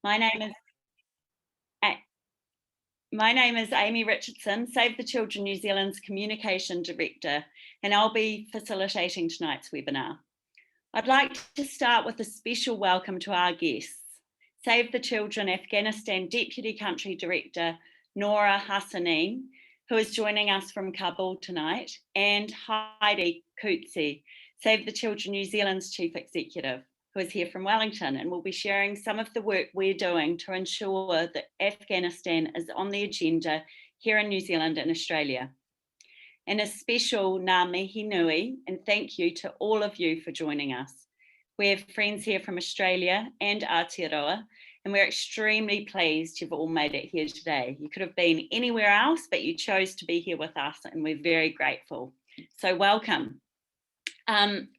My name is my name is Amy Richardson, Save the Children New Zealand's Communication Director, and I'll be facilitating tonight's webinar. I'd like to start with a special welcome to our guests, Save the Children Afghanistan Deputy Country Director, Nora Hassanien, who is joining us from Kabul tonight, and Heidi Coetzee, Save the Children New Zealand's Chief Executive, who is here from Wellington and will be sharing some of the work we're doing to ensure that Afghanistan is on the agenda here in New Zealand and Australia. And a special ngā mihi nui, and thank you to all of you for joining us. We have friends here from Australia and Aotearoa, and we're extremely pleased you've all made it here today. You could have been anywhere else, but you chose to be here with us, and we're very grateful. So welcome.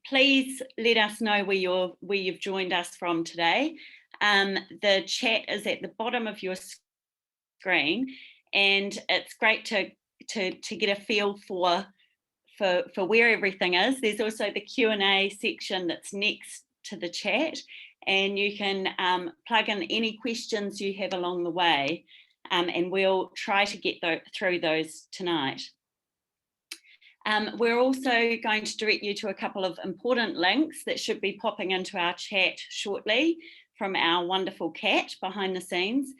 Please let us know where you've joined us from today. The chat is at the bottom of your screen, and it's great to get a feel for where everything is. There's also the Q&A section that's next to the chat, and you can plug in any questions you have along the way, and we'll try to get through those tonight. We're also going to direct you to a couple of important links that should be popping into our chat shortly from our wonderful cat behind the scenes,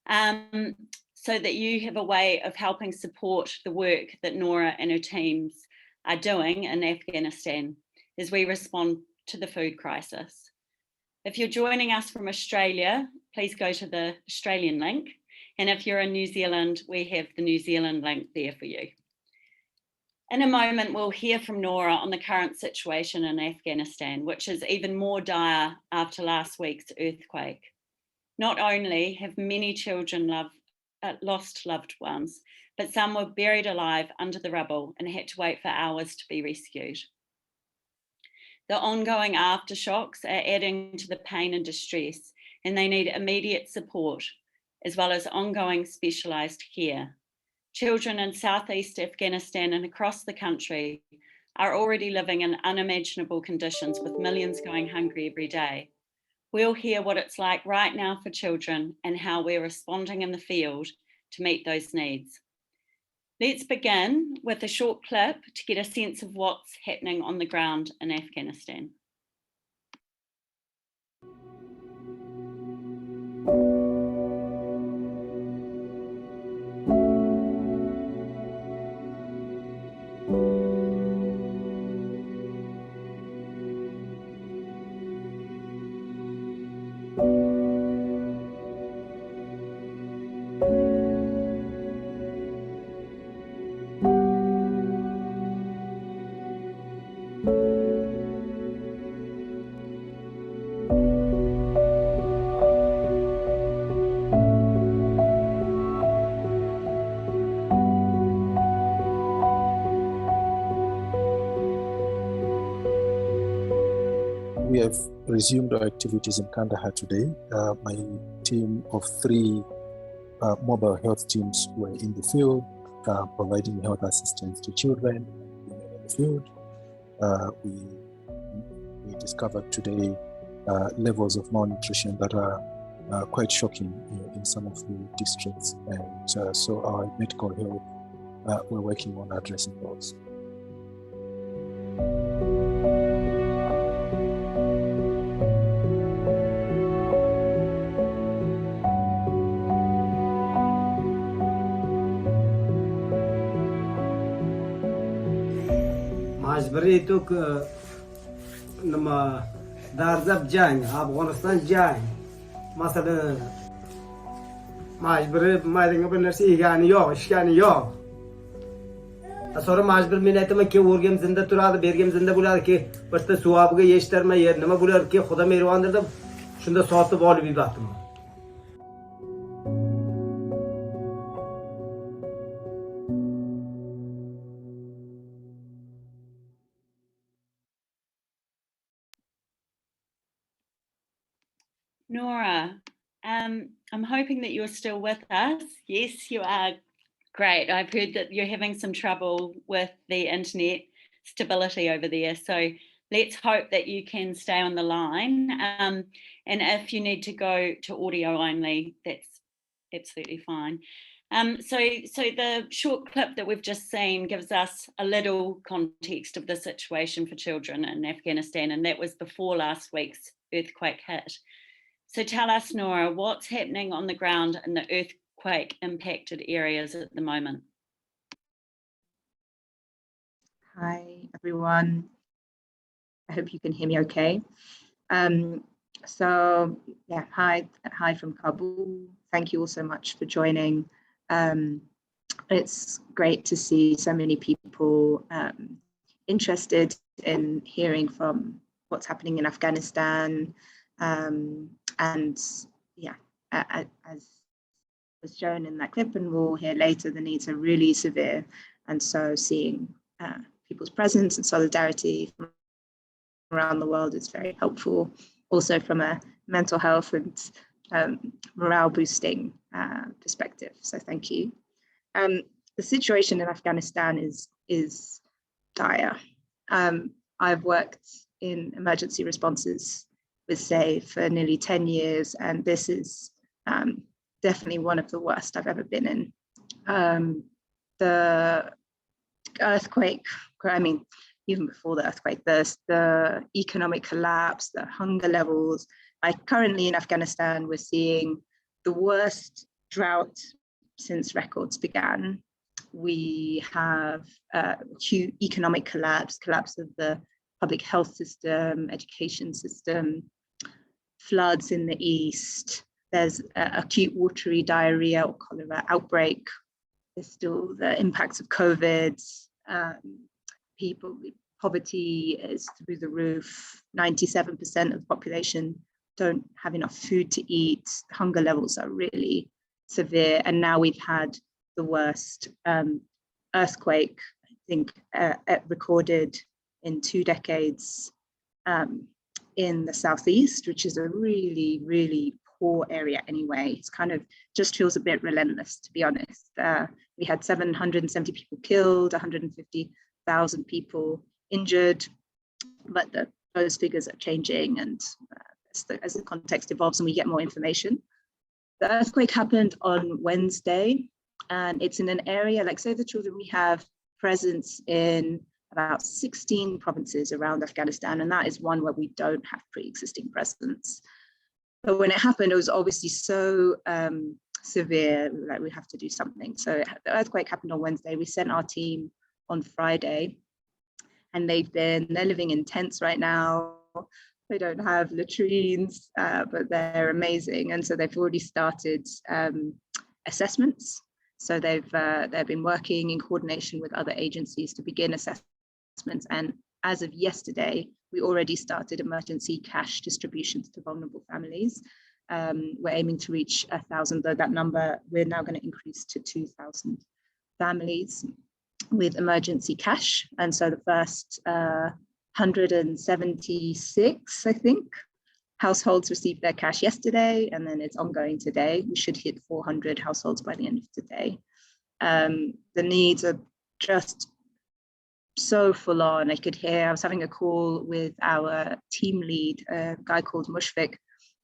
so that you have a way of helping support the work that Nora and her teams are doing in Afghanistan as we respond to the food crisis. If you're joining us from Australia, please go to the Australian link. And if you're in New Zealand, we have the New Zealand link there for you. In a moment, we'll hear from Nora on the current situation in Afghanistan, which is even more dire after last week's earthquake. Not only have many children lost loved ones, but some were buried alive under the rubble and had to wait for hours to be rescued. The ongoing aftershocks are adding to the pain and distress, and they need immediate support, as well as ongoing specialised care. Children in southeast Afghanistan and across the country are already living in unimaginable conditions, with millions going hungry every day. We'll hear what it's like right now for children and how we're responding in the field to meet those needs. Let's begin with a short clip to get a sense of what's happening on the ground in Afghanistan. We have resumed our activities in Kandahar today. My team of 3 mobile health teams were in the field, providing health assistance to children in the field. We discovered today levels of malnutrition that are quite shocking in some of the districts, and so our medical health, we're working on addressing those. بريتوك لما دارزب جانج أفغانستان جانج مثلا ماجبر ما دنگ بنرسی يعني يا إشكاني يا أصلا ماجبر من أتما كي ورقم زنده تراد بيرقم زنده بولاد كي بس تسواب كي يشتر ما ير نما بولاد كي خدا ميروان درد شنده صوت بالي بيباتم. Nora, I'm hoping that you're still with us. Yes, you are. Great. I've heard that you're having some trouble with the internet stability over there. So let's hope that you can stay on the line. And if you need to go to audio only, that's absolutely fine. So the short clip that we've just seen gives us a little context of the situation for children in Afghanistan, and that was before last week's earthquake hit. So tell us, Nora, what's happening on the ground in the earthquake impacted areas at the moment? Hi, everyone. I hope you can hear me okay. So yeah, hi from Kabul. Thank you all so much for joining. It's great to see so many people interested in hearing from what's happening in Afghanistan. And yeah, as was shown in that clip, and we'll hear later, the needs are really severe. And so seeing people's presence and solidarity from around the world is very helpful. Also from a mental health and morale boosting perspective. So thank you. The situation in Afghanistan is dire. I've worked in emergency responses with SAVE for nearly 10 years, and this is definitely one of the worst I've ever been in. The earthquake, I mean, even before the earthquake, the economic collapse, the hunger levels. Like currently in Afghanistan, we're seeing the worst drought since records began. We have acute economic collapse of the public health system, education system, floods in the east. There's acute watery diarrhea or cholera outbreak. There's still the impacts of COVID. Poverty is through the roof. 97% of the population don't have enough food to eat. Hunger levels are really severe. And now we've had the worst earthquake, I think, recorded in 2 decades in the southeast, which is a really, really poor area anyway. It's kind of just feels a bit relentless, to be honest. We had 770 people killed, 150,000 people injured, but those figures are changing, and as the context evolves and we get more information. The earthquake happened on Wednesday, and it's in an area, like Save the Children, we have presence in about 16 provinces around Afghanistan, and that is one where we don't have pre-existing presence. But when it happened, it was obviously so severe, like we have to do something. So the earthquake happened on Wednesday. We sent our team on Friday, and they're living in tents right now. They don't have latrines, but they're amazing. And so they've already started assessments. So they've been working in coordination with other agencies to begin assessments. And as of yesterday, we already started emergency cash distributions to vulnerable families. We're aiming to reach 1,000, though that number, we're now going to increase to 2,000 families with emergency cash. And so the first 176, I think, households received their cash yesterday, and then it's ongoing today. We should hit 400 households by the end of today. The needs are just so full on. I was having a call with our team lead, a guy called Mushfiq,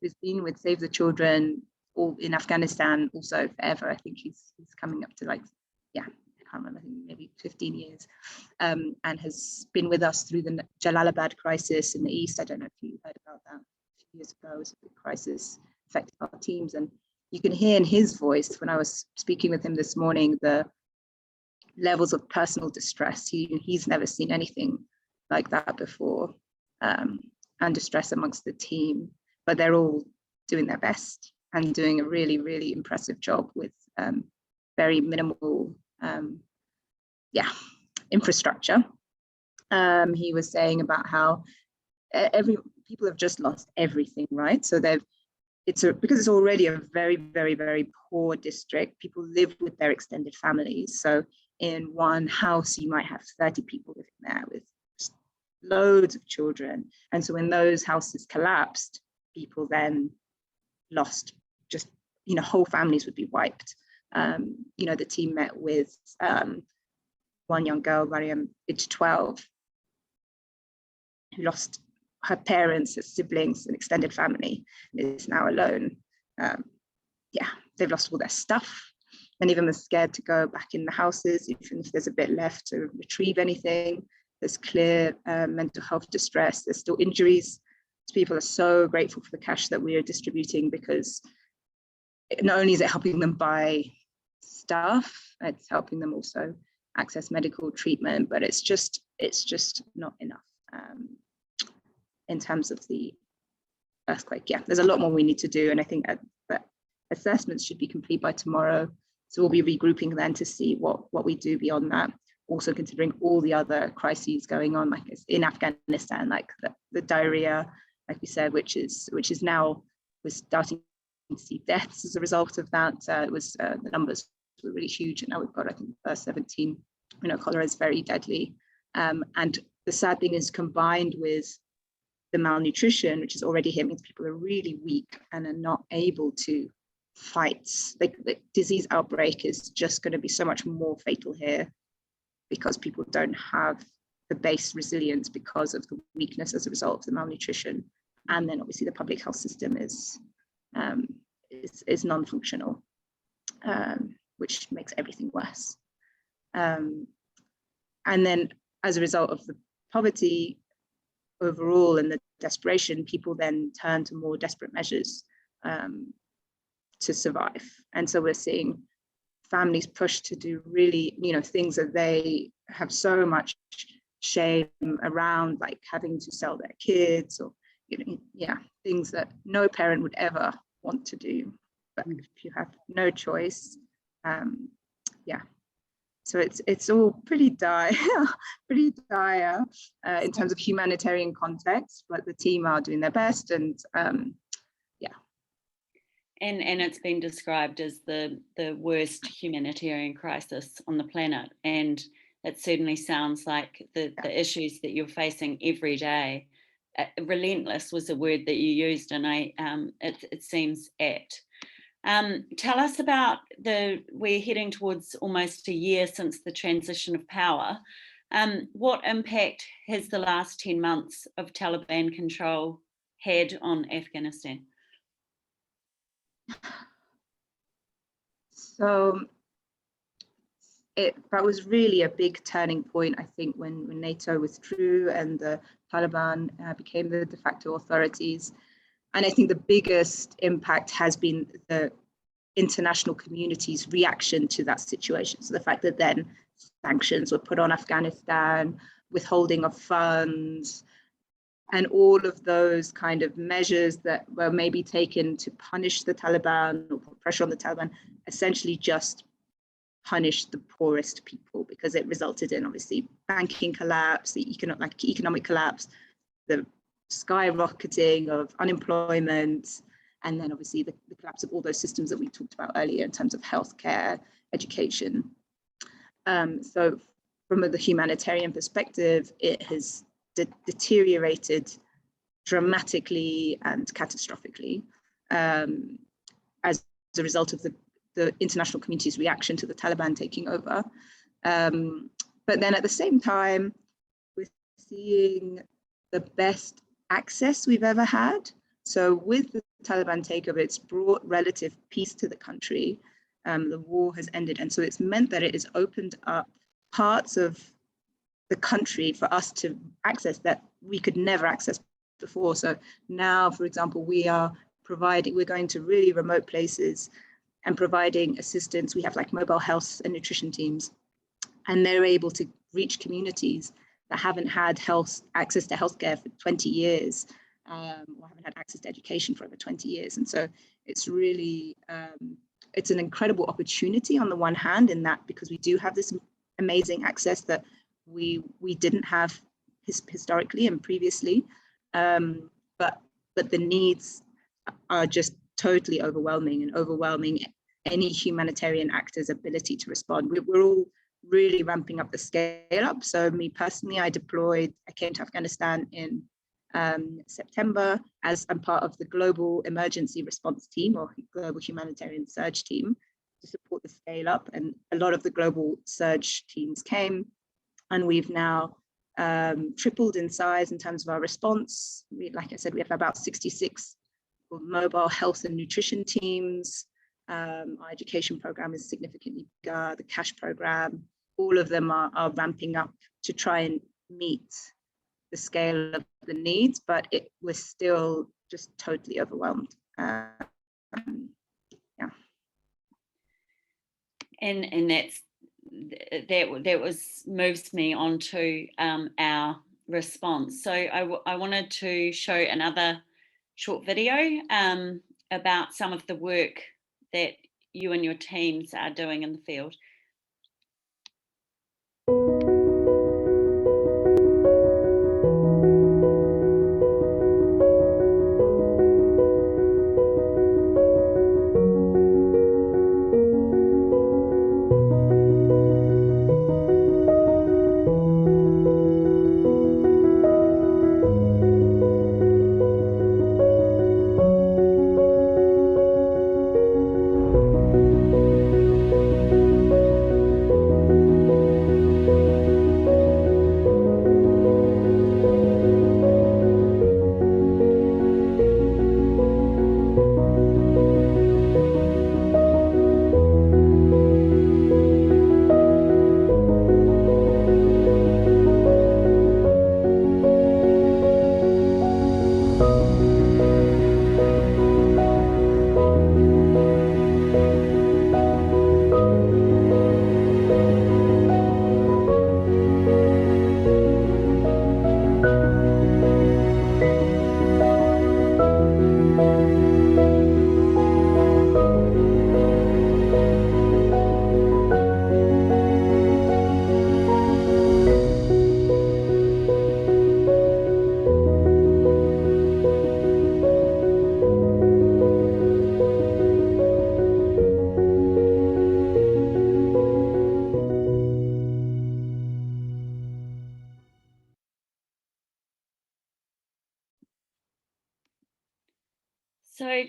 who's been with Save the Children all in Afghanistan also forever. I think he's coming up to I can't remember, I think maybe 15 years, and has been with us through the Jalalabad crisis in the east. I don't know if you heard about that. A few years ago, it was a big crisis, affected our teams. And you can hear in his voice, when I was speaking with him this morning, the levels of personal distress. He's never seen anything like that before, and distress amongst the team. But they're all doing their best and doing a really, really impressive job with very minimal infrastructure. He was saying about how people have just lost everything, right? So because it's already a very, very, very poor district. People live with their extended families. So in one house, you might have 30 people living there with loads of children. And so when those houses collapsed, people then lost just, whole families would be wiped. The team met with one young girl, Mariam, age 12. who lost her parents, her siblings, and extended family, and is now alone. Yeah, they've lost all their stuff. Many of them are scared to go back in the houses, even if there's a bit left to retrieve anything. There's clear mental health distress. There's still injuries. People are so grateful for the cash that we are distributing, because not only is it helping them buy stuff, it's helping them also access medical treatment, but it's just not enough in terms of the earthquake. Yeah, there's a lot more we need to do, and I think that assessments should be complete by tomorrow. So we'll be regrouping then to see what we do beyond that. Also considering all the other crises going on, like in Afghanistan, like the diarrhea, like we said, which is now, we're starting to see deaths as a result of that. The numbers were really huge, and now we've got, I think, the first 17. Cholera is very deadly, and the sad thing is, combined with the malnutrition, which is already here, means people are really weak and are not able to fight. Like the disease outbreak is just going to be so much more fatal here, because people don't have the base resilience because of the weakness as a result of the malnutrition. And then obviously the public health system is non-functional, which makes everything worse. And then as a result of the poverty overall and the desperation, people then turn to more desperate measures to survive. And so we're seeing families pushed to do really, things that they have so much shame around, like having to sell their kids, or things that no parent would ever want to do, but if you have no choice, so it's all pretty dire in terms of humanitarian context, but the team are doing their best, and And it's been described as the worst humanitarian crisis on the planet. And it certainly sounds like the issues that you're facing every day. Relentless was a word that you used, and it seems apt. Tell us about we're heading towards almost a year since the transition of power. What impact has the last 10 months of Taliban control had on Afghanistan? So that was really a big turning point, I think, when NATO withdrew and the Taliban became the de facto authorities. And I think the biggest impact has been the international community's reaction to that situation. So the fact that then sanctions were put on Afghanistan, withholding of funds, and all of those kind of measures that were maybe taken to punish the Taliban or put pressure on the Taliban, essentially just punished the poorest people, because it resulted in obviously banking collapse, the economic collapse, the skyrocketing of unemployment, and then obviously the collapse of all those systems that we talked about earlier in terms of healthcare, education. So from the humanitarian perspective, it has deteriorated dramatically and catastrophically as a result of the international community's reaction to the Taliban taking over. But then at the same time, we're seeing the best access we've ever had. So with the Taliban takeover, it's brought relative peace to the country. The war has ended. And so it's meant that it has opened up parts of the country for us to access that we could never access before. So now, for example, we're going to really remote places and providing assistance. We have like mobile health and nutrition teams, and they're able to reach communities that haven't had access to healthcare for 20 years, or haven't had access to education for over 20 years. And so it's really, it's an incredible opportunity on the one hand, in that because we do have this amazing access that we didn't have historically and previously, but the needs are just totally overwhelming any humanitarian actor's ability to respond. We're all really ramping up the scale up. So me personally, I came to Afghanistan in September as I'm part of the global emergency response team, or global humanitarian surge team, to support the scale up. And a lot of the global surge teams came, and we've now tripled in size in terms of our response. Like I said, we have about 66 mobile health and nutrition teams. Our education program is significantly bigger, the cash program, all of them are ramping up to try and meet the scale of the needs, but we're still just totally overwhelmed. Yeah. And that moves me on to our response. So I wanted to show another short video about some of the work that you and your teams are doing in the field.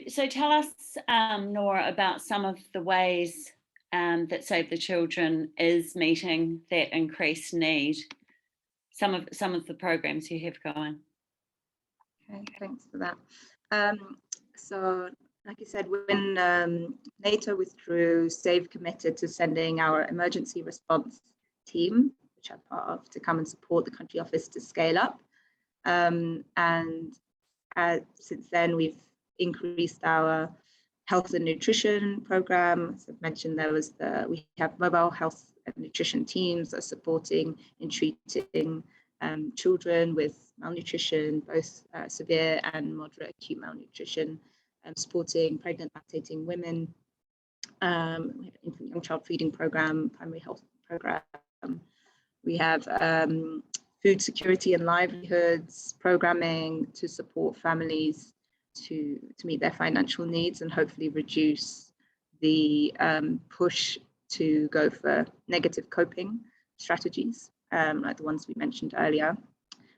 So tell us, Nora, about some of the ways that Save the Children is meeting that increased need. Some of the programs you have going. Okay, thanks for that. So, like I said, when NATO withdrew, Save committed to sending our emergency response team, which I'm part of, to come and support the country office to scale up. And since then, we've increased our health and nutrition program. As I've mentioned, we have mobile health and nutrition teams that are supporting in treating children with malnutrition, both severe and moderate acute malnutrition, supporting pregnant lactating women. We have an infant young child feeding program, primary health program. We have food security and livelihoods programming to support families to meet their financial needs and hopefully reduce the push to go for negative coping strategies, like the ones we mentioned earlier.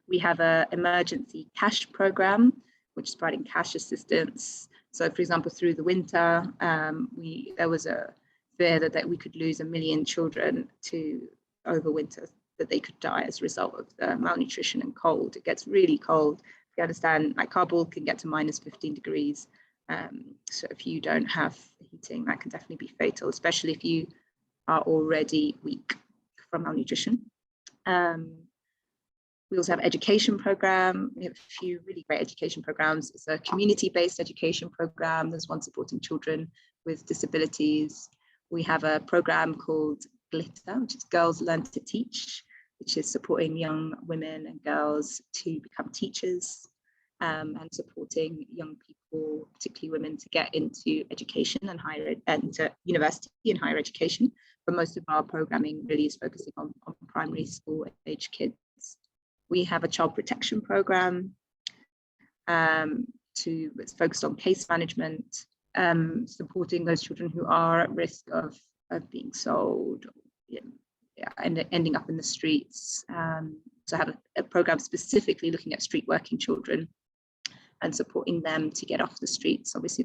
We have an emergency cash program, which is providing cash assistance. So, for example, through the winter, there was a fear that we could lose 1 million children to overwinter, that they could die as a result of the malnutrition and cold. It gets really cold. Afghanistan, like Kabul, can get to -15 degrees. So if you don't have heating, that can definitely be fatal, especially if you are already weak from malnutrition. We also have education program. We have a few really great education programs. It's a community-based education program. There's one supporting children with disabilities. We have a program called Glitter, which is Girls Learn to Teach, which is supporting young women and girls to become teachers, and supporting young people, particularly women, to get into education and into university and higher education. But most of our programming really is focusing on primary school age kids. We have a child protection program it's focused on case management, supporting those children who are at risk of being sold, and ending up in the streets. So I have a program specifically looking at street working children and supporting them to get off the streets. Obviously,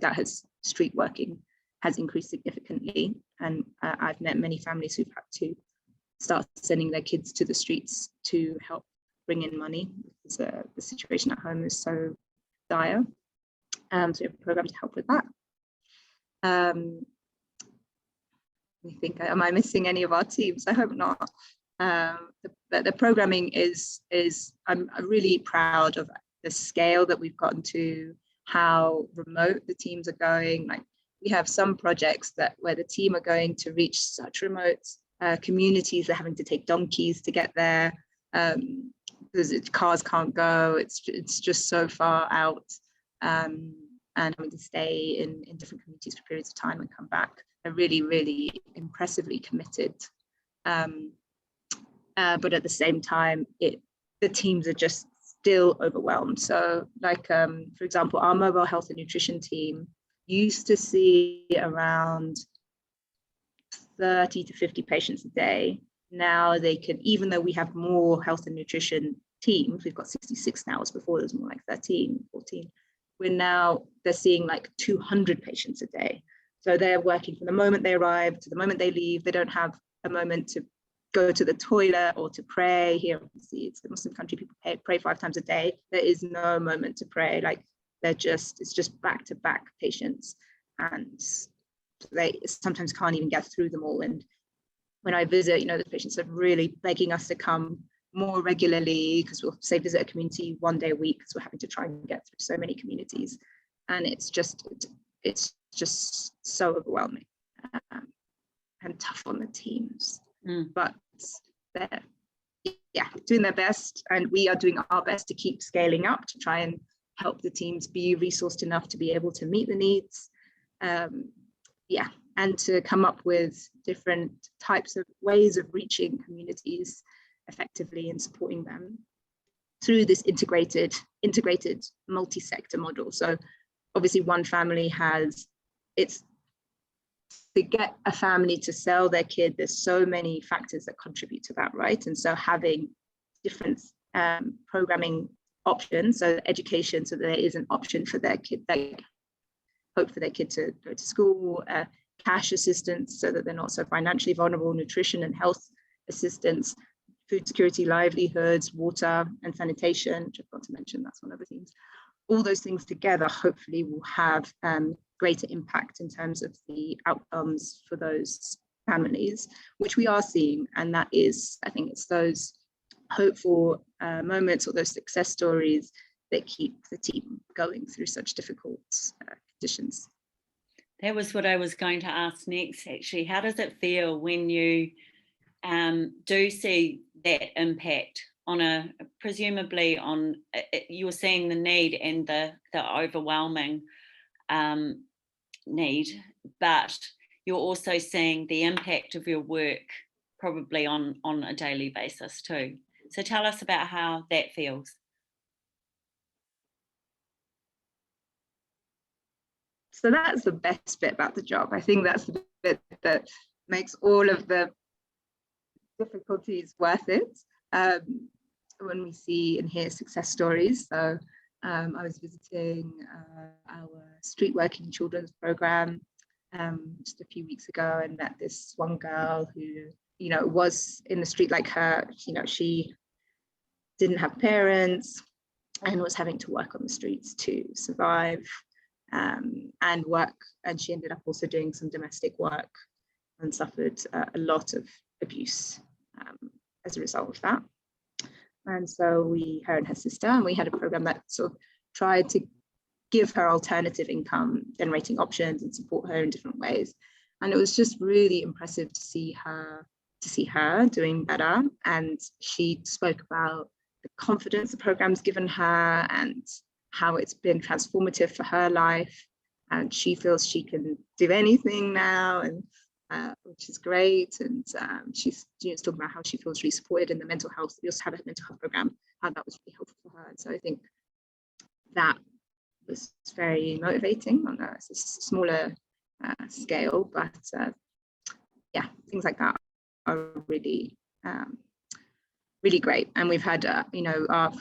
street working has increased significantly, and I've met many families who've had to start sending their kids to the streets to help bring in money because the situation at home is so dire. So we have a program to help with that. I think, am I missing any of our teams? I hope not. The programming is I'm really proud of the scale that we've gotten to, how remote the teams are going. Like, we have some projects where the team are going to reach such remote communities, they're having to take donkeys to get there because cars can't go. It's just so far out, and having to stay in different communities for periods of time and come back. They're really, really impressively committed. But at the same time, the teams are just still overwhelmed. So, like, for example, our mobile health and nutrition team used to see around 30 to 50 patients a day. Now they can, even though we have more health and nutrition teams, we've got 66 now, as before there was more like 13, 14. They're seeing like 200 patients a day. So they're working from the moment they arrive to the moment they leave. They don't have a moment to go to the toilet or to pray. Here, obviously, it's a Muslim country, people pray 5 times a day. There is no moment to pray. Like, it's just back-to-back patients, and they sometimes can't even get through them all. And when I visit, the patients are really begging us to come more regularly, because we'll say visit a community 1 day a week, because we're having to try and get through so many communities, and it's just so overwhelming and tough on the teams. But they're doing their best, and we are doing our best to keep scaling up to try and help the teams be resourced enough to be able to meet the needs, and to come up with different types of ways of reaching communities effectively and supporting them through this integrated multi-sector model. So obviously one family to get a family to sell their kid, there's so many factors that contribute to that, right? And so having different programming options, so education, so that there is an option for their kid, they hope for their kid to go to school, cash assistance so that they're not so financially vulnerable, nutrition and health assistance, food security, livelihoods, water and sanitation, which I forgot to mention, that's one of the things. All those things together hopefully will have greater impact in terms of the outcomes for those families, which we are seeing. And that is, I think it's those hopeful moments or those success stories that keep the team going through such difficult conditions. That was what I was going to ask next, actually. How does it feel when you do see that impact on presumably on, you're seeing the need and the overwhelming need, but you're also seeing the impact of your work probably on a daily basis too. So tell us about how that feels. So that's the best bit about the job. I think that's the bit that makes all of the difficulties worth it. When we see and hear success stories. So I was visiting our street working children's program just a few weeks ago, and met this one girl who, was in the street like her. She didn't have parents and was having to work on the streets to survive and work. And she ended up also doing some domestic work and suffered a lot of abuse as a result of that. And so her and her sister, and we had a program that sort of tried to give her alternative income generating options and support her in different ways. And it was just really impressive to see her doing better. And she spoke about the confidence the program's given her and how it's been transformative for her life. And she feels she can do anything now, and which is great. And she's talking about how she feels really supported in the mental health. We also have a mental health program, how that was really helpful for her. And so I think that was very motivating on a smaller scale, but things like that are really, really great. And we've had,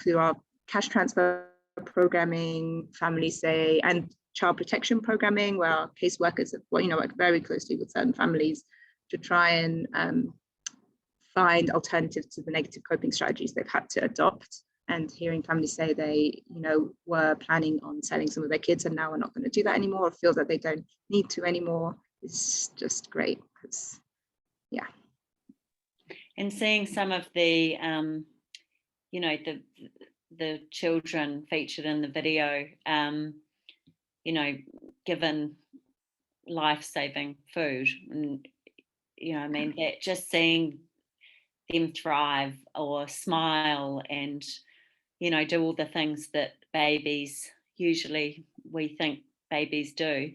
through our cash transfer programming, family say, and child protection programming, where our caseworkers have work very closely with certain families to try and find alternatives to the negative coping strategies they've had to adopt. And hearing families say they, were planning on selling some of their kids and now are not going to do that anymore, or feel that they don't need to anymore, is just great. Because, yeah. And seeing some of the, the children featured in the video, given life-saving food, and that just seeing them thrive or smile and do all the things that babies usually, we think babies do,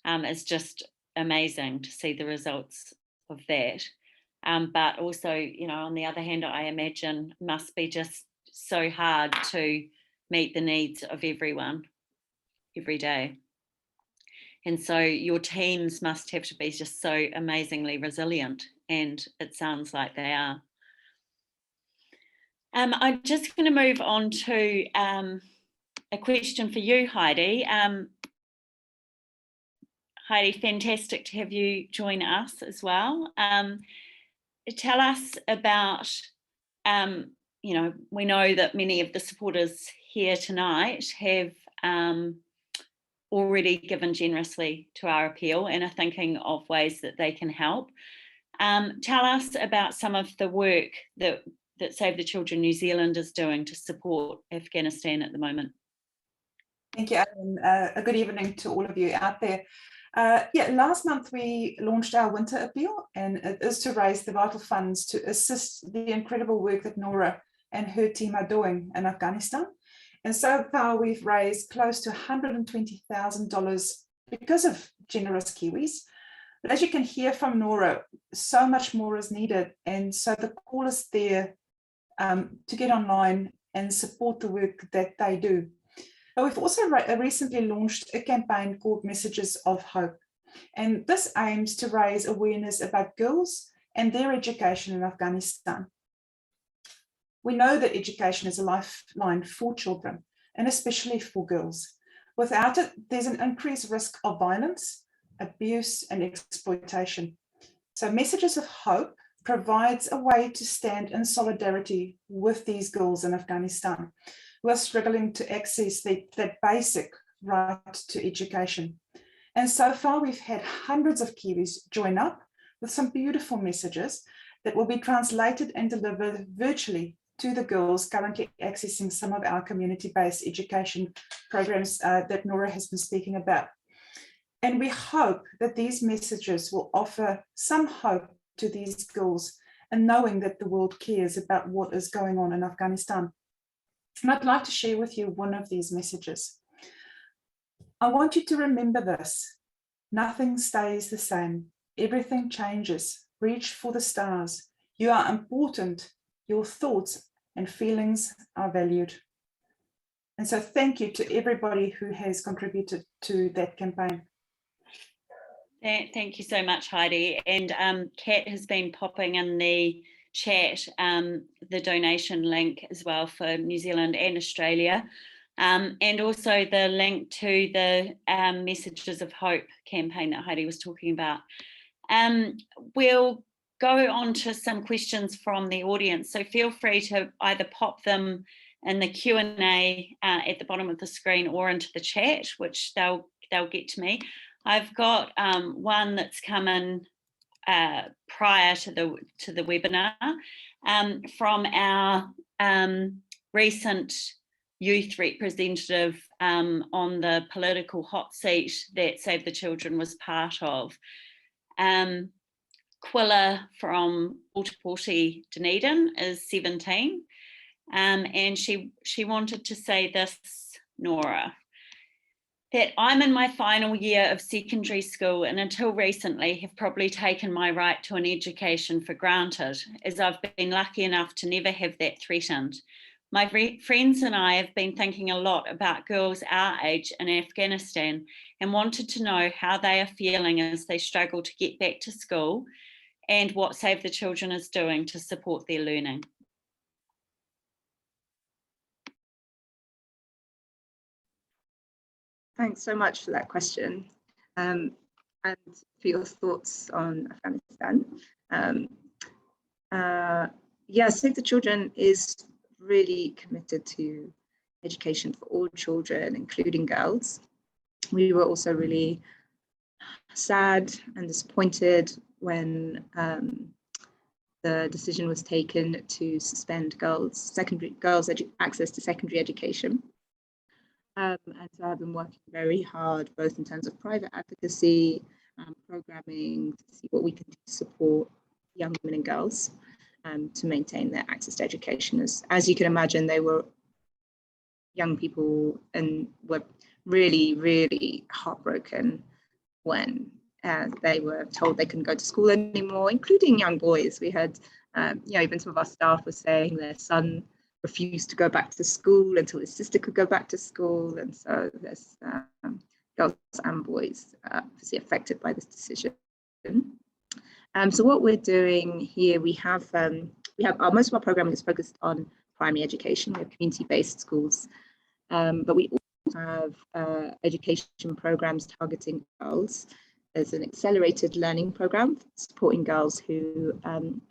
is just amazing to see the results of that. But also, on the other hand, I imagine must be just so hard to meet the needs of everyone every day. And so your teams must have to be just so amazingly resilient, and it sounds like they are. I'm just going to move on to a question for you, Heidi. Heidi, fantastic to have you join us as well. Tell us about, we know that many of the supporters here tonight have already given generously to our appeal and are thinking of ways that they can help. Tell us about some of the work that Save the Children New Zealand is doing to support Afghanistan at the moment. Thank you, Alan. A good evening to all of you out there. Last month we launched our winter appeal, and it is to raise the vital funds to assist the incredible work that Nora and her team are doing in Afghanistan. And so far we've raised close to $120,000 because of generous Kiwis. But as you can hear from Nora, so much more is needed. And so the call is there to get online and support the work that they do. But we've also recently launched a campaign called Messages of Hope. And this aims to raise awareness about girls and their education in Afghanistan. We know that education is a lifeline for children, and especially for girls. Without it, there's an increased risk of violence, abuse, and exploitation. So Messages of Hope provides a way to stand in solidarity with these girls in Afghanistan who are struggling to access that basic right to education. And so far, we've had hundreds of Kiwis join up with some beautiful messages that will be translated and delivered virtually to the girls currently accessing some of our community-based education programs that Nora has been speaking about. And we hope that these messages will offer some hope to these girls and knowing that the world cares about what is going on in Afghanistan. And I'd like to share with you one of these messages. I want you to remember this. Nothing stays the same. Everything changes. Reach for the stars. You are important. Your thoughts and feelings are valued. And so thank you to everybody who has contributed to that campaign. Thank you so much, Heidi. And Kat has been popping in the chat the donation link as well for New Zealand and Australia, and also the link to the Messages of Hope campaign that Heidi was talking about. We'll go on to some questions from the audience, so feel free to either pop them in the Q&A at the bottom of the screen or into the chat, which they'll get to me. I've got one that's come in prior to the webinar from our recent youth representative on the political hot seat that Save the Children was part of. Quilla from Portaporty, Dunedin is 17, and she wanted to say this, Nora, that I'm in my final year of secondary school and until recently have probably taken my right to an education for granted, as I've been lucky enough to never have that threatened. My friends and I have been thinking a lot about girls our age in Afghanistan and wanted to know how they are feeling as they struggle to get back to school and what Save the Children is doing to support their learning. Thanks so much for that question and for your thoughts on Afghanistan. Yeah, Save the Children is really committed to education for all children, including girls. We were also really sad and disappointed when the decision was taken to suspend girls' access to secondary education. And so I've been working very hard, both in terms of private advocacy, programming, to see what we can do to support young women and girls to maintain their access to education. As you can imagine, they were young people and were really, really heartbroken when they were told they couldn't go to school anymore, including young boys. We had, even some of our staff were saying their son refused to go back to school until his sister could go back to school. And so there's girls and boys obviously affected by this decision. So what we're doing here, we have most of our programming is focused on primary education. We have community-based schools, but we also have education programs targeting girls. There's an accelerated learning program supporting girls and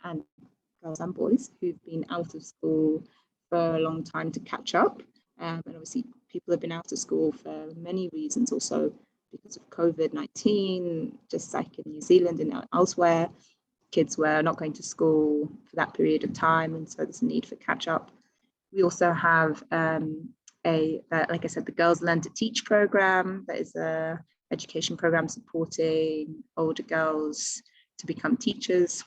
girls and boys who've been out of school for a long time to catch up. And obviously people have been out of school for many reasons, also because of COVID-19, just like in New Zealand and elsewhere, kids were not going to school for that period of time. And so there's a need for catch up. We also have like I said, the Girls Learn to Teach program. That is a education program supporting older girls to become teachers.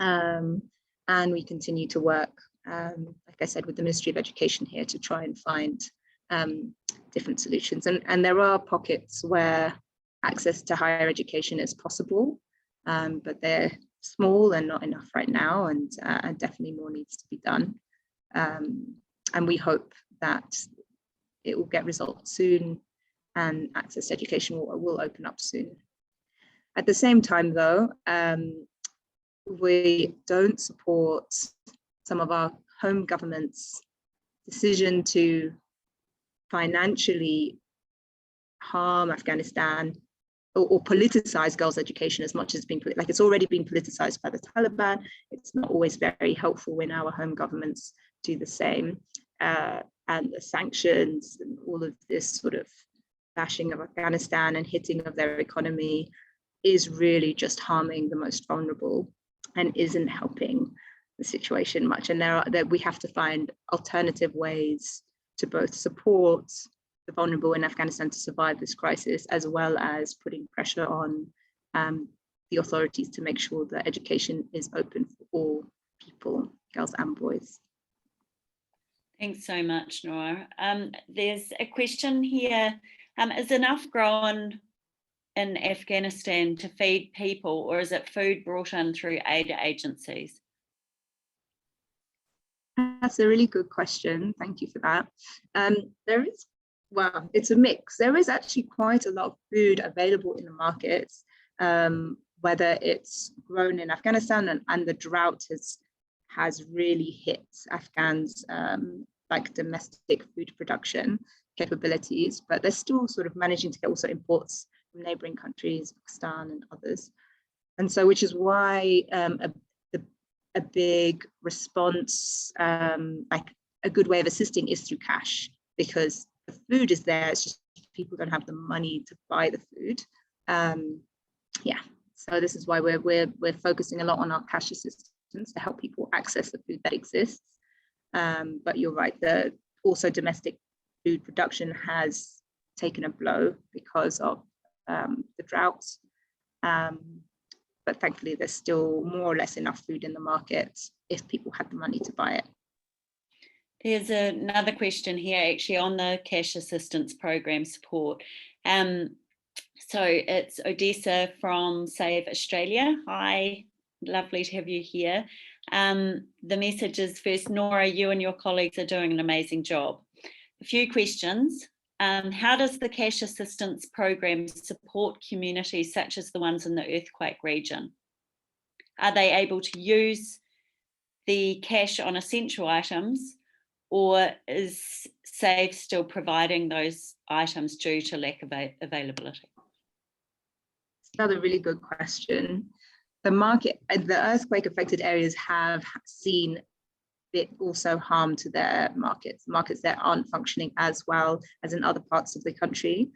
And we continue to work, like I said, with the Ministry of Education here to try and find different solutions. And there are pockets where access to higher education is possible, but they're small and not enough right now, and definitely more needs to be done. And we hope that it will get resolved soon and access to education will open up soon. At the same time, though, we don't support some of our home government's decision to financially harm Afghanistan or politicize girls' education as much as it's already been politicized by the Taliban. It's not always very helpful when our home governments do the same. And the sanctions and all of this sort of bashing of Afghanistan and hitting of their economy is really just harming the most vulnerable and isn't helping the situation much. And we have to find alternative ways to both support the vulnerable in Afghanistan to survive this crisis, as well as putting pressure on the authorities to make sure that education is open for all people, girls and boys. Thanks so much, Nora. There's a question here. Is enough grown in Afghanistan to feed people, or is it food brought in through aid agencies? That's a really good question. Thank you for that. It's a mix. There is actually quite a lot of food available in the markets, whether it's grown in Afghanistan and the drought has really hit Afghans like domestic food production capabilities, but they're still sort of managing to get also imports from neighboring countries, Pakistan and others. And so, which is why a big response, like a good way of assisting is through cash, because the food is there, it's just people don't have the money to buy the food. So this is why we're focusing a lot on our cash assistance to help people access the food that exists. But you're right, also domestic food production has taken a blow because of the droughts. But thankfully, there's still more or less enough food in the market if people had the money to buy it. There's another question here actually on the cash assistance program support. So it's Odessa from Save Australia. Hi, lovely to have you here. The message is first, Nora, you and your colleagues are doing an amazing job. A few questions. How does the cash assistance program support communities such as the ones in the earthquake region? Are they able to use the cash on essential items, or is SAVE still providing those items due to lack of availability? Another really good question. the earthquake affected areas have seen it also harm to their markets that aren't functioning as well as in other parts of the country.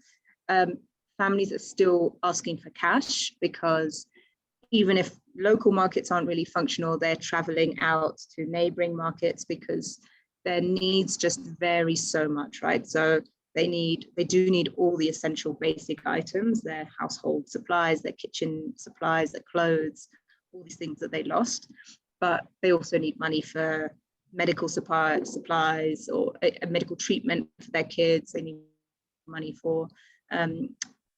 Families are still asking for cash because even if local markets aren't really functional, they're traveling out to neighboring markets because their needs just vary so much, right? So they do need all the essential basic items, their household supplies, their kitchen supplies, their clothes, all these things that they lost. But they also need money for medical supplies or a medical treatment for their kids. They need money for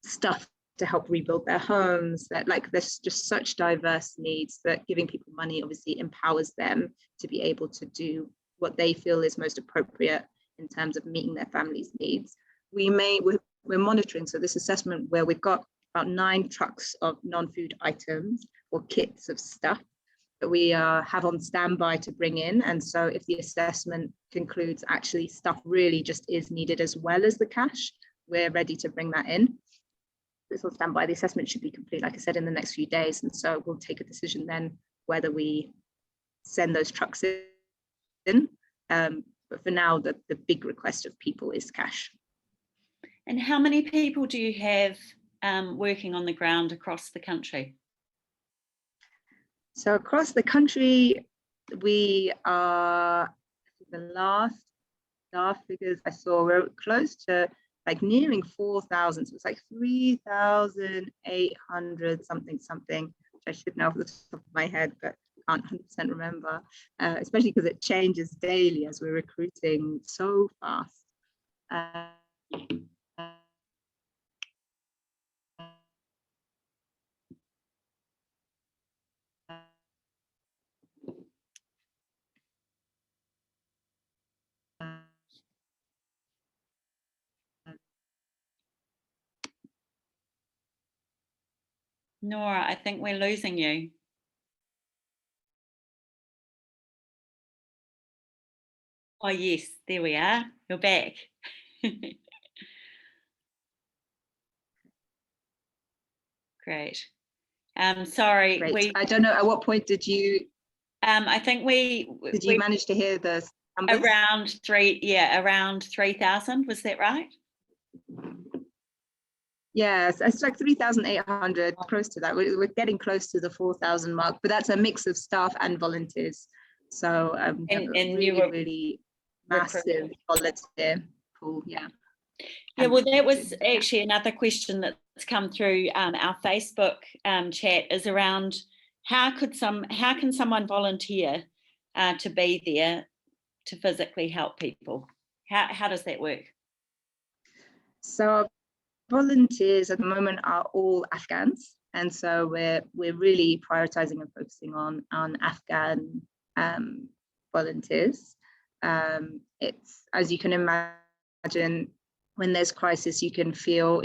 stuff to help rebuild their homes. That there's just such diverse needs that giving people money obviously empowers them to be able to do what they feel is most appropriate in terms of meeting their family's needs. We're monitoring, so this assessment where we've got about 9 trucks of non-food items or kits of stuff that we have on standby to bring in. And so if the assessment concludes actually stuff really just is needed as well as the cash, we're ready to bring that in. It's on standby. The assessment should be complete, like I said, in the next few days. And so we'll take a decision then whether we send those trucks in. But for now, the big request of people is cash. And how many people do you have working on the ground across the country? So across the country, we are, the last staff figures I saw, we're close to nearing 4,000. So it's 3,800 something, which I should know off the top of my head, but can't 100% remember, especially because it changes daily as we're recruiting so fast. Nora, I think we're losing you. Oh yes, there we are. You're back. Great. Sorry. Great. I don't know, at what point did you I think we manage to hear the numbers? Around 3,000, was that right? Yes, it's 3,800, close to that. We're getting close to the 4,000 mark, but that's a mix of staff and volunteers. So really massive volunteer pool, yeah. Yeah, well, that was actually another question that's come through our Facebook chat, is around how can someone volunteer to be there to physically help people? How does that work? So volunteers at the moment are all Afghans, and so we're really prioritizing and focusing on Afghan volunteers. It's, as you can imagine, when there's crisis, it can feel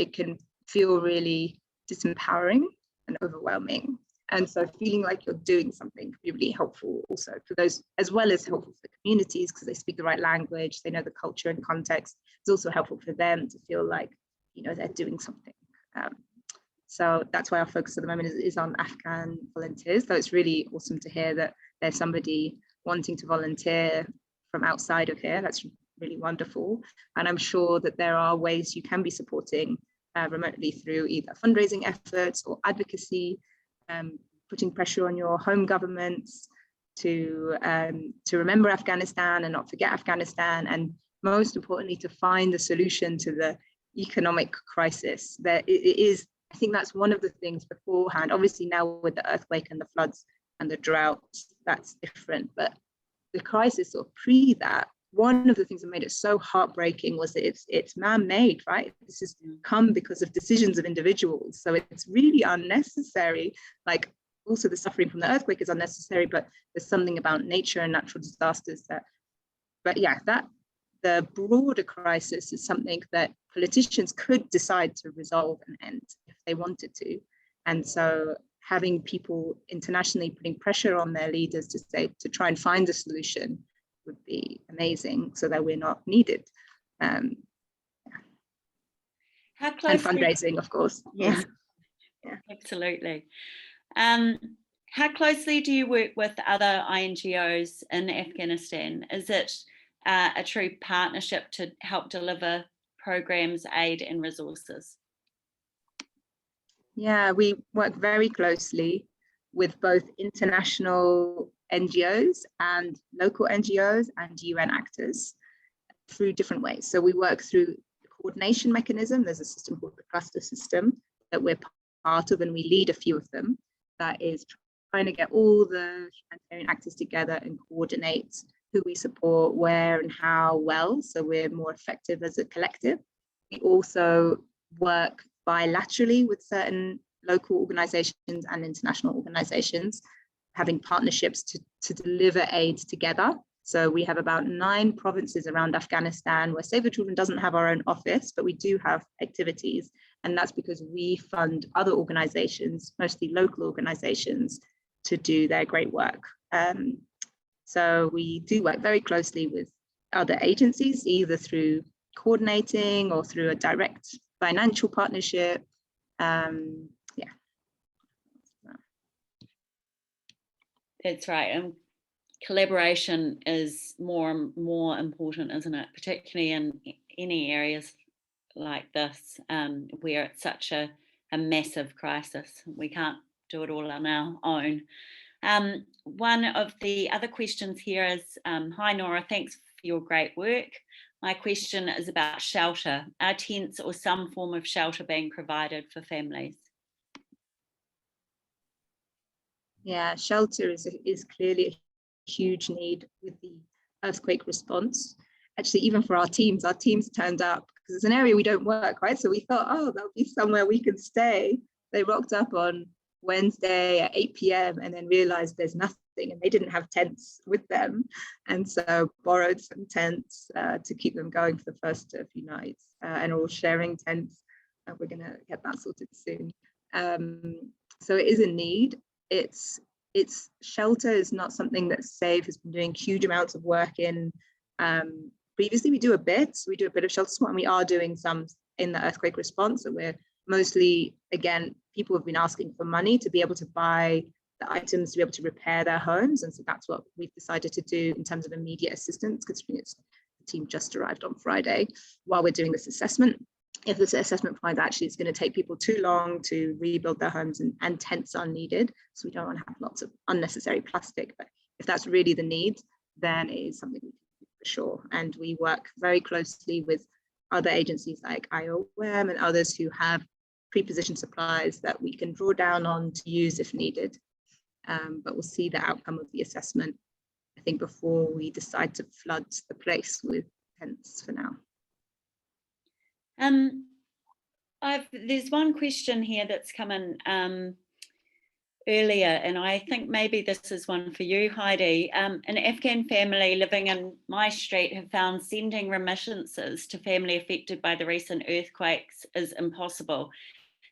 really disempowering and overwhelming. And so feeling like you're doing something can be really helpful also for those, as well as helpful for communities because they speak the right language, they know the culture and context. It's also helpful for them to feel like, they're doing something. So that's why our focus at the moment is on Afghan volunteers. So it's really awesome to hear that there's somebody wanting to volunteer from outside of here. That's really wonderful. And I'm sure that there are ways you can be supporting remotely through either fundraising efforts or advocacy, putting pressure on your home governments to remember Afghanistan and not forget Afghanistan, and most importantly, to find the solution to the economic crisis. That it is, I think that's one of the things beforehand. Obviously now with the earthquake and the floods and the droughts, that's different, but the crisis or pre that, one of the things that made it so heartbreaking was that it's man-made, right? This has come because of decisions of individuals. So it's really unnecessary. Like also the suffering from the earthquake is unnecessary, but there's something about nature and natural disasters that the broader crisis is something that politicians could decide to resolve and end if they wanted to. And so having people internationally putting pressure on their leaders to try and find a solution would be amazing, so that we're not needed. How close? And fundraising, of course. Yes, yeah. Absolutely. How closely do you work with other INGOs in Afghanistan? Is it a true partnership to help deliver programs, aid and resources? Yeah, we work very closely with both international NGOs and local NGOs and UN actors through different ways. So we work through the coordination mechanism. There's a system called the cluster system that we're part of, and we lead a few of them, that is trying to get all the humanitarian actors together and coordinate who we support, where and how well, so we're more effective as a collective. We also work bilaterally with certain local organizations and international organizations, having partnerships to deliver aid together. So we have about 9 provinces around Afghanistan where Save the Children doesn't have our own office, but we do have activities. And that's because we fund other organizations, mostly local organizations, to do their great work. So we do work very closely with other agencies, either through coordinating or through a direct financial partnership. Yeah. That's right. And collaboration is more important, isn't it? Particularly in any areas like this, where it's such a massive crisis. We can't do it all on our own. One of the other questions here is, hi Nora, thanks for your great work. My question is about shelter. Are tents or some form of shelter being provided for families? Yeah, shelter is clearly a huge need with the earthquake response. Actually, even for our teams turned up because it's an area we don't work, right? So we thought, oh, that'll be somewhere we could stay. They rocked up on Wednesday at 8 p.m. and then realized there's nothing, and they didn't have tents with them. And so borrowed some tents to keep them going for the first few nights, and all sharing tents. We're gonna get that sorted soon. So it is a need. It's shelter is not something that SAVE has been doing huge amounts of work in. Previously, we do a bit of shelter support, and we are doing some in the earthquake response. So we're mostly, again, people have been asking for money to be able to buy the items to be able to repair their homes. And so that's what we've decided to do in terms of immediate assistance, considering the team just arrived on Friday while we're doing this assessment. If this assessment finds actually it's going to take people too long to rebuild their homes and tents are needed, so we don't want to have lots of unnecessary plastic, but if that's really the need, then it is something we can do for sure. And we work very closely with other agencies like IOM and others who have pre-positioned supplies that we can draw down on to use if needed. But we'll see the outcome of the assessment, I think, before we decide to flood the place with tents for now. There's one question here that's come in earlier, and I think maybe this is one for you, Heidi. An Afghan family living in my street have found sending remittances to family affected by the recent earthquakes is impossible.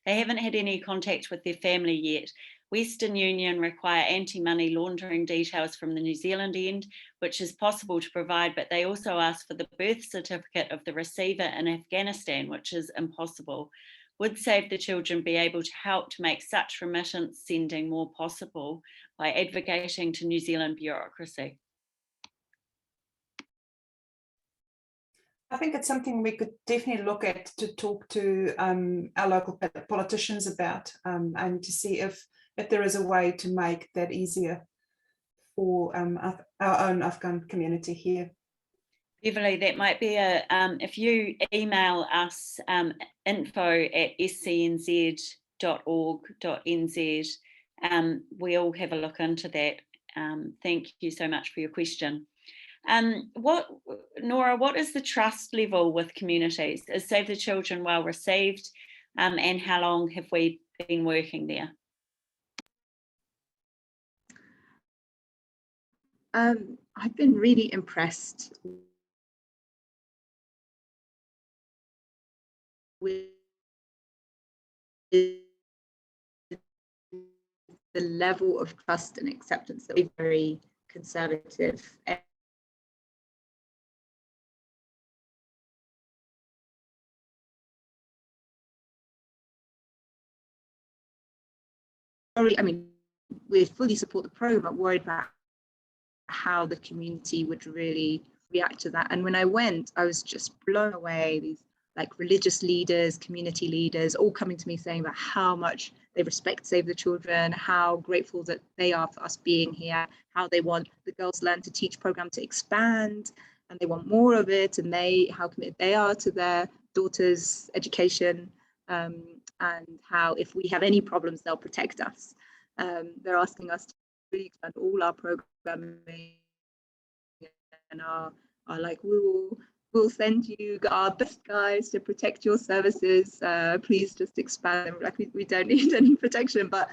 They haven't had any contact with their family yet. Western Union require anti-money laundering details from the New Zealand end, which is possible to provide, but they also ask for the birth certificate of the receiver in Afghanistan, which is impossible. Would Save the Children be able to help to make such remittance sending more possible by advocating to New Zealand bureaucracy? I think it's something we could definitely look at to talk to our local politicians about, and to see if there is a way to make that easier for our own Afghan community here. Beverly, that might be if you email us info@scnz.org.nz, we'll have a look into that. Thank you so much for your question. Nora, what is the trust level with communities? Is Save the Children well received, and how long have we been working there? I've been really impressed with the level of trust and acceptance that we're very conservative. I mean, we fully support the program, but worried about how the community would really react to that. And when I went, I was just blown away. These like religious leaders, community leaders, all coming to me saying about how much they respect Save the Children, how grateful that they are for us being here, how they want the Girls Learn to Teach program to expand, and they want more of it, and how committed they are to their daughters' education, and how if we have any problems, they'll protect us. They're asking us to really expand all our programming, and are like, we'll send you our best guys to protect your services. Please just expand them. Like we don't need any protection, but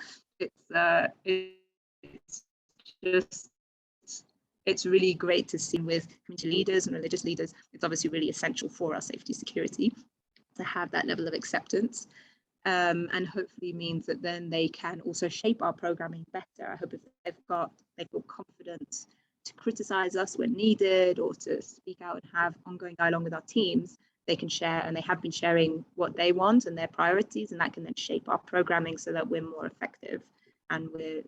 it's really great to see with community leaders and religious leaders. It's obviously really essential for our safety security to have that level of acceptance. And hopefully means that then they can also shape our programming better. I hope if they feel confident to criticize us when needed, or to speak out and have ongoing dialogue with our teams, they can share, and they have been sharing what they want and their priorities, and that can then shape our programming so that we're more effective and we're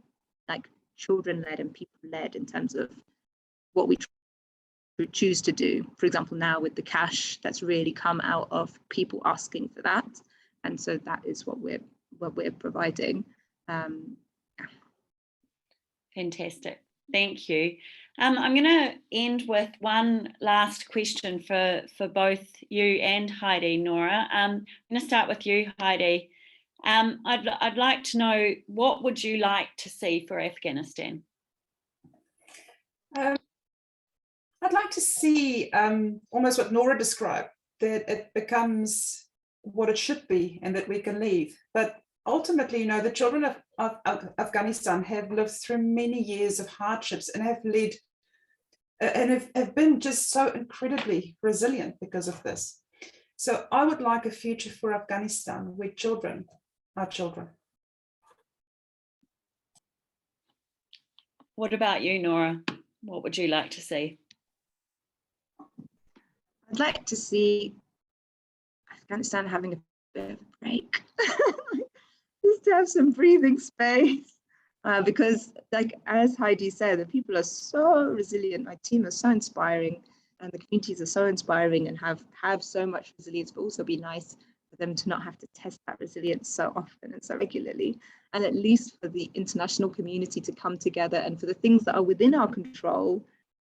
like children-led and people-led in terms of what we choose to do. For example, now with the cash, that's really come out of people asking for that, and so that is what we're providing. Fantastic. Thank you. I'm going to end with one last question for both you and Heidi, Nora. I'm going to start with you, Heidi. I'd like to know, what would you like to see for Afghanistan? I'd like to see almost what Nora described, that it becomes what it should be and that we can leave. But ultimately, you know, the children of Afghanistan have lived through many years of hardships and have led and have been just so incredibly resilient because of this. So I would like a future for Afghanistan where children are children. What about you, Nora? What would you like to see? I'd like to see Afghanistan having a bit of a break. Just to have some breathing space, because like as Heidi said, the people are so resilient. My team is so inspiring, and the communities are so inspiring and have so much resilience, but also be nice for them to not have to test that resilience so often and so regularly, and at least for the international community to come together and for the things that are within our control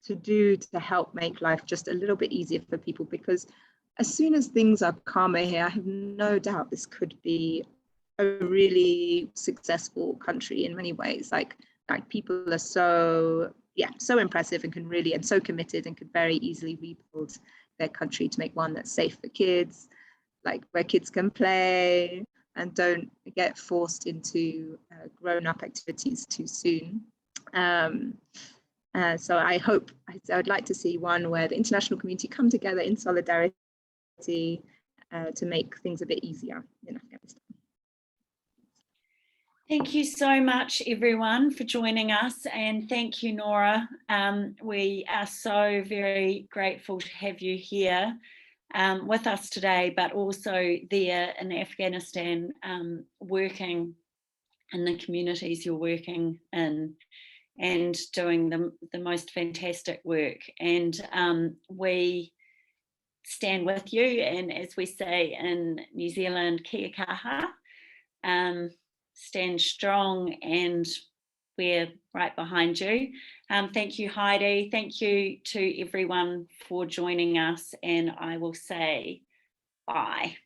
to do to help make life just a little bit easier for people. Because as soon as things are calmer here, I have no doubt this could be a really successful country in many ways. Like people are so impressive and can really, and so committed, and could very easily rebuild their country to make one that's safe for kids, like where kids can play and don't get forced into grown-up activities too soon. So I'd like to see one where the international community come together in solidarity to make things a bit easier in Afghanistan. Thank you so much, everyone, for joining us, and thank you, Nora. We are so very grateful to have you here with us today, but also there in Afghanistan, working in the communities you're working in and doing the most fantastic work. And we stand with you, and as we say in New Zealand, kia kaha. Stand strong, and we're right behind you. Thank you, Heidi. Thank you to everyone for joining us, and I will say bye.